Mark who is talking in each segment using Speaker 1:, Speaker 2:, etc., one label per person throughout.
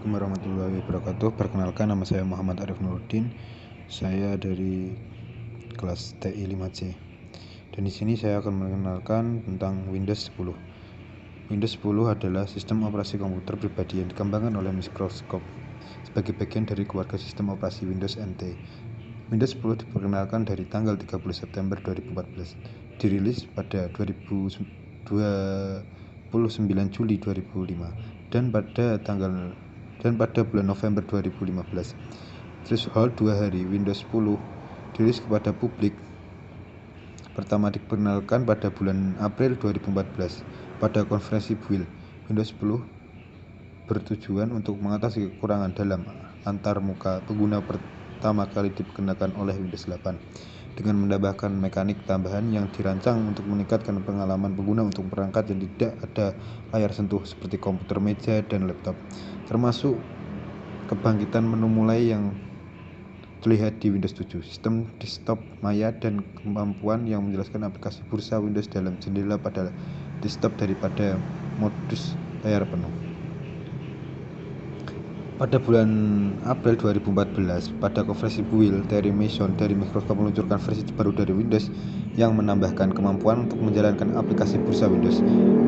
Speaker 1: Assalamualaikum warahmatullahi wabarakatuh. Perkenalkan, nama saya Muhammad Arif Nuruddin. Saya dari kelas TI 5C. Dan di sini saya akan mengenalkan tentang Windows 10. Windows 10 adalah sistem operasi komputer pribadi yang dikembangkan oleh Microsoft sebagai bagian dari keluarga sistem operasi Windows NT. Windows 10 diperkenalkan dari tanggal 30 September 2014, dirilis pada 29 Juli 2005, dan pada bulan November 2015. Threshold 2 hari. Windows 10 dirilis kepada publik pertama diperkenalkan pada bulan April 2014 pada konferensi Build. Windows 10 bertujuan untuk mengatasi kekurangan dalam antarmuka pengguna pertama kali diperkenalkan oleh Windows 8 dengan menambahkan mekanik tambahan yang dirancang untuk meningkatkan pengalaman pengguna untuk perangkat yang tidak ada layar sentuh seperti komputer meja dan laptop, termasuk kebangkitan menu mulai yang terlihat di Windows 7, sistem desktop maya, dan kemampuan yang menjelaskan aplikasi bursa Windows dalam jendela pada desktop daripada modus layar penuh. Pada bulan April 2014, pada konferensi Build, Terry Mason dari Microsoft meluncurkan versi terbaru dari Windows yang menambahkan kemampuan untuk menjalankan aplikasi bursa Windows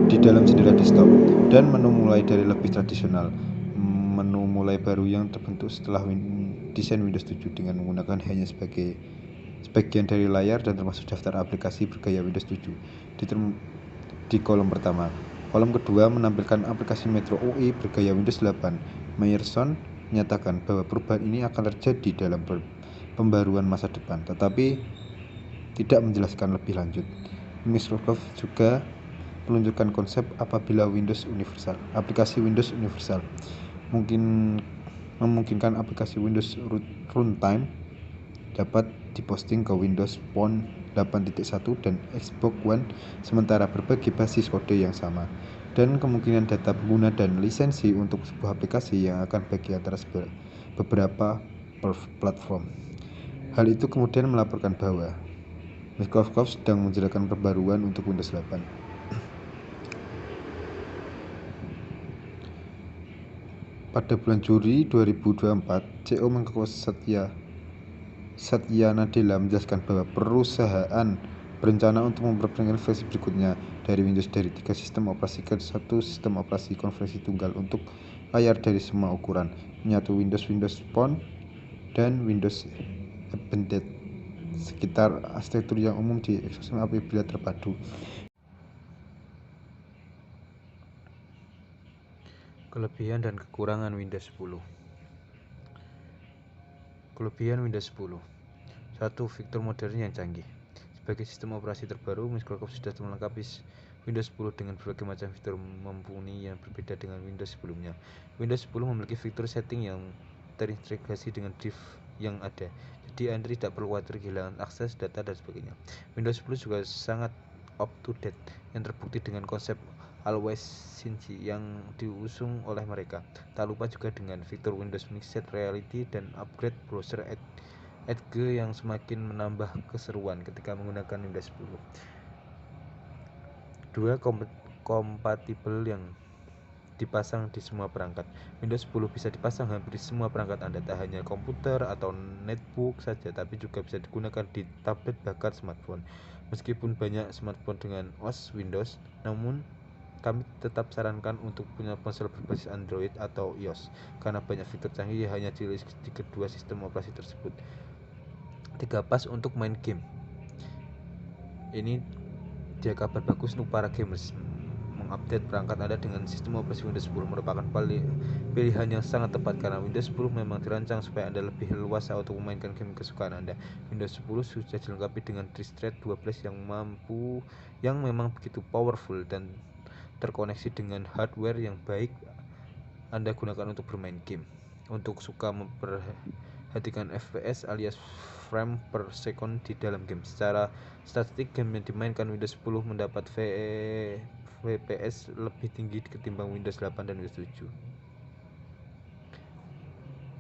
Speaker 1: di dalam jendela desktop dan menu mulai dari lebih tradisional. Menu mulai baru yang terbentuk setelah desain Windows 7 dengan menggunakan hanya sebagian dari layar dan termasuk daftar aplikasi bergaya Windows 7 di kolom pertama. Kolom kedua menampilkan aplikasi Metro UI bergaya Windows 8. Meyerson menyatakan bahwa perubahan ini akan terjadi dalam pembaruan masa depan, tetapi tidak menjelaskan lebih lanjut. Microsoft juga meluncurkan konsep apabila Windows Universal. Aplikasi Windows Universal memungkinkan aplikasi Windows Runtime dapat diposting ke Windows Phone 8.1 dan Xbox One, sementara berbagi basis kode yang sama, dan kemungkinan data pengguna dan lisensi untuk sebuah aplikasi yang akan bagi antara beberapa platform. Hal itu kemudian melaporkan bahwa Microsoft sedang menjalankan perbaruan untuk Windows 8. Pada bulan Juli 2024, CEO Microsoft Satya Nadella menjelaskan bahwa perusahaan berencana untuk memperpanjang versi berikutnya dari Windows dari 3 sistem operasi ke 1 sistem operasi konversi tunggal untuk layar dari semua ukuran, menyatu Windows Phone dan Windows Embedded sekitar arsitektur yang umum di ekosistem apabila terpadu. Kelebihan dan kekurangan Windows 10. Kelebihan Windows 10. 1. Fitur modern yang canggih. Sebagai sistem operasi terbaru, Microsoft sudah melengkapi Windows 10 dengan berbagai macam fitur mumpuni yang berbeda dengan Windows sebelumnya. Windows 10 memiliki fitur setting yang terintegrasi dengan disk yang ada, jadi Anda tidak perlu khawatir kehilangan akses data dan sebagainya. Windows 10 juga sangat up to date, yang terbukti dengan konsep Always Sync yang diusung oleh mereka. Tak lupa juga dengan fitur Windows Mixed Reality dan upgrade browser Edge yang semakin menambah keseruan ketika menggunakan Windows 10. 2. Kompatibel yang dipasang di semua perangkat. Windows 10 bisa dipasang hampir di semua perangkat Anda, tak hanya komputer atau netbook saja, tapi juga bisa digunakan di tablet bahkan smartphone. Meskipun banyak smartphone dengan OS Windows, namun kami tetap sarankan untuk punya ponsel berbasis Android atau iOS karena banyak fitur canggih hanya dirilis di kedua sistem operasi tersebut. 3. Pas untuk main game. Ini dia kabar bagus untuk para gamers. Mengupdate perangkat Anda dengan sistem operasi Windows 10 merupakan pilihan yang sangat tepat karena Windows 10 memang dirancang supaya Anda lebih leluasa untuk memainkan game kesukaan Anda. Windows 10 sudah dilengkapi dengan disk Thread 12 yang memang begitu powerful dan terkoneksi dengan hardware yang baik Anda gunakan untuk bermain game. Untuk suka memperhatikan FPS alias frame per second di dalam game. Secara statistik, game yang dimainkan Windows 10 mendapat FPS lebih tinggi ketimbang Windows 8 dan Windows 7.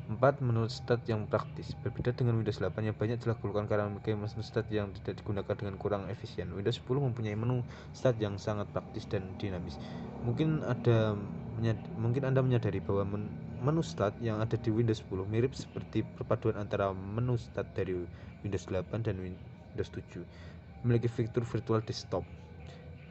Speaker 1: 4. Menurut stat yang praktis. Berbeda dengan Windows 8 yang banyak dilakukan karena memiliki menu stat yang tidak digunakan dengan kurang efisien, Windows 10 mempunyai menu stat yang sangat praktis dan dinamis. Mungkin Anda menyadari bahwa menu start yang ada di Windows 10 mirip seperti perpaduan antara menu start dari Windows 8 dan Windows 7. Memiliki fitur virtual desktop.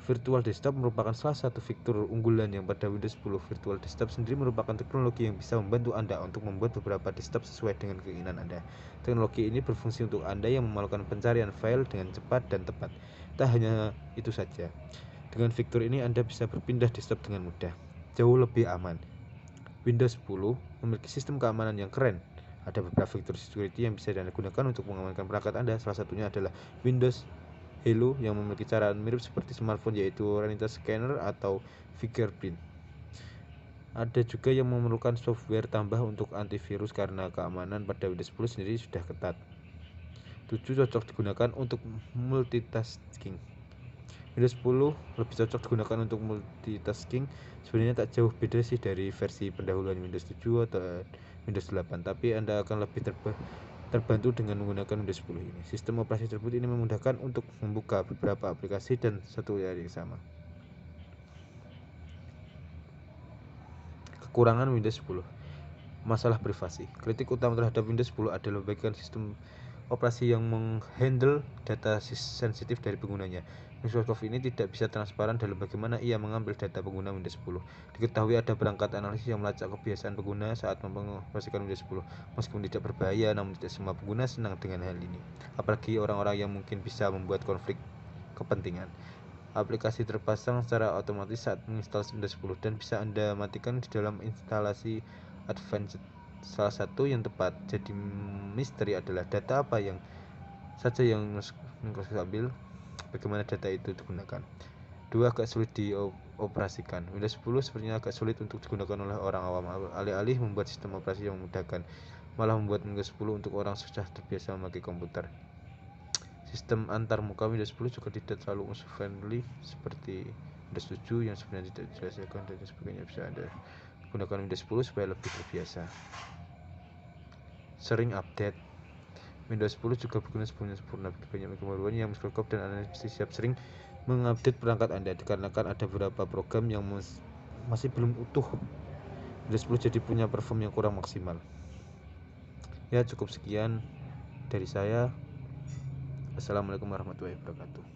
Speaker 1: Virtual desktop merupakan salah satu fitur unggulan yang pada Windows 10. Virtual desktop sendiri merupakan teknologi yang bisa membantu Anda untuk membuat beberapa desktop sesuai dengan keinginan Anda. Teknologi ini berfungsi untuk Anda yang melakukan pencarian file dengan cepat dan tepat. Tak hanya itu saja, dengan fitur ini Anda bisa berpindah desktop dengan mudah, jauh lebih aman. Windows 10 memiliki sistem keamanan yang keren. Ada beberapa fitur security yang bisa Anda gunakan untuk mengamankan perangkat Anda. Salah satunya adalah Windows Hello yang memiliki cara mirip seperti smartphone, yaitu Retinal Scanner atau fingerprint. Ada juga yang memerlukan software tambah untuk antivirus karena keamanan pada Windows 10 sendiri sudah ketat. 7 cocok digunakan untuk multitasking. Windows 10 lebih cocok digunakan untuk multitasking. Sebenarnya tak jauh beda sih dari versi pendahuluan Windows 7 atau Windows 8, tapi Anda akan lebih terbantu dengan menggunakan Windows 10 ini. Sistem operasi tersebut ini memudahkan untuk membuka beberapa aplikasi dan satu hari yang sama. Kekurangan Windows 10. Masalah privasi. Kritik utama terhadap Windows 10 adalah bagian sistem operasi yang menghandle data sensitif dari penggunanya. Microsoft ini tidak bisa transparan dalam bagaimana ia mengambil data pengguna Windows 10. Diketahui ada perangkat analisis yang melacak kebiasaan pengguna saat mengoperasikan Windows 10. Meskipun tidak berbahaya, namun tidak semua pengguna senang dengan hal ini. Apalagi orang-orang yang mungkin bisa membuat konflik kepentingan. Aplikasi terpasang secara otomatis saat menginstal Windows 10 dan bisa Anda matikan di dalam instalasi Advanced. Salah satu yang tepat jadi misteri adalah data apa yang saja yang Microsoft ambil, bagaimana data itu digunakan. 2. Agak sulit dioperasikan. Windows 10 sepertinya agak sulit untuk digunakan oleh orang awam. Alih-alih membuat sistem operasi yang memudahkan, malah membuat Windows 10 untuk orang sudah terbiasa memakai komputer. Sistem antarmuka Windows 10 juga tidak terlalu user friendly seperti Windows 7 yang sebenarnya tidak dijelaskan dan sebagainya. Bisa Anda gunakan Windows 10 supaya lebih terbiasa. Sering update. Windows 10 juga berguna sepenuhnya sempurna bagi banyak kemajuan yang Microsoft dan Anda mesti siap sering mengupdate perangkat Anda, dikarenakan ada beberapa program yang masih belum utuh. Windows 10 jadi punya perform yang kurang maksimal. Ya, cukup sekian dari saya. Assalamualaikum warahmatullahi wabarakatuh.